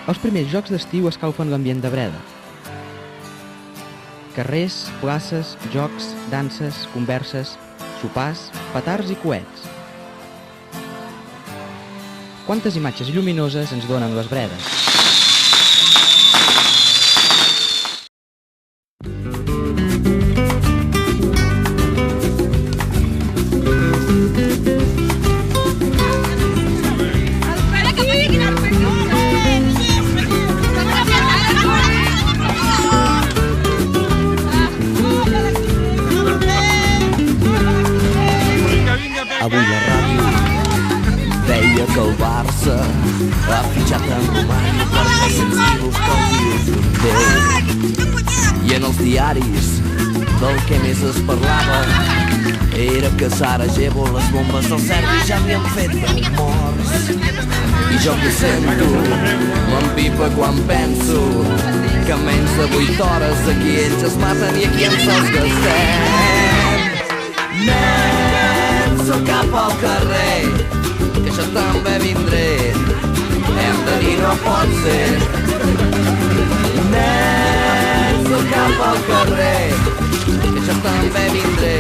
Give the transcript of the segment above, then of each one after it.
Els primers jocs d'estiu escalfen l'ambient de Breda. Carrers, places, jocs, danses, converses, sopars, petards i coets. Quantes imatges lluminoses ens donen les Bredes. Avui la ràdio deia que el Barça ha fitxat en Romani per 300 quilos que el dius Déu. I en els diaris del que més es parlava era que a Sarajevo les bombes del Serbi ja havien fet 10 morts. I jo que sento m'empipa quan penso que en menys de 8 hores aquí ells es maten i aquí ens els gastem. Nens, cap al carrer, que jo també vindré. Hem de dir no pot ser. Nens, cap al carrer, que jo també vindré.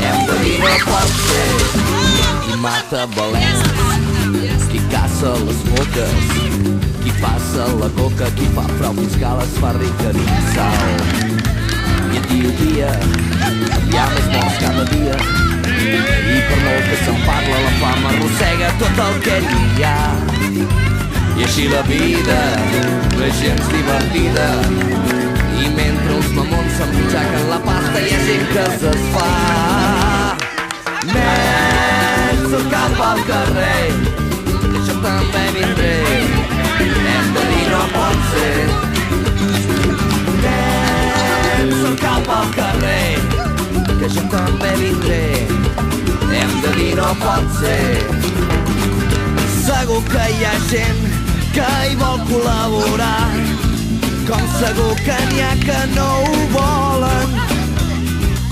Hem de dir no pot ser. Qui mata valents, qui caça les foques, qui passa la coca, qui fa frau fiscal es fa ric en sal. I Etiòpia hi ha més morts cada dia i per molt que se'n parla la fama arrossega tot el que hi ha. I així la vida no és gens divertida i mentre els mamons s'empitxaquen la pasta hi ha gent que s'esfà. Nens, cap al carrer, que jo també vindré. Hem de dir no pot ser. Nens, cap al carrer, que jo també vindré. Hem de dir no pot ser. Segur que hi ha gent que hi vol col·laborar, com segur que n'hi ha que no ho volen.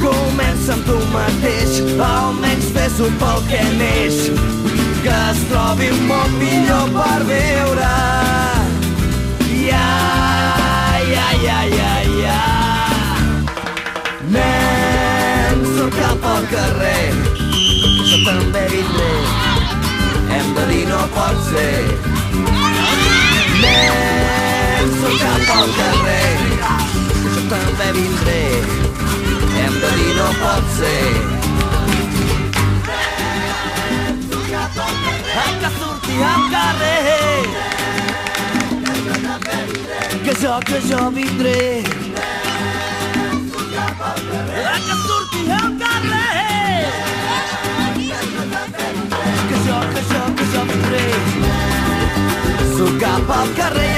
Comença amb tu mateix, almenys fes-ho pel que neix, que es trobi un món millor per viure. Ja, ja, ja, ja, ja. Nens, cap al carrer, que jo també vindré. Hem de dir no pot ser. Nens, cap al carrer, que jo també vindré. Hem de dir no pot ser. Hem de sortir al carrer, que jo vindré. Hem de sortir al carrer, que jo vindré. Sóc cap al carrer,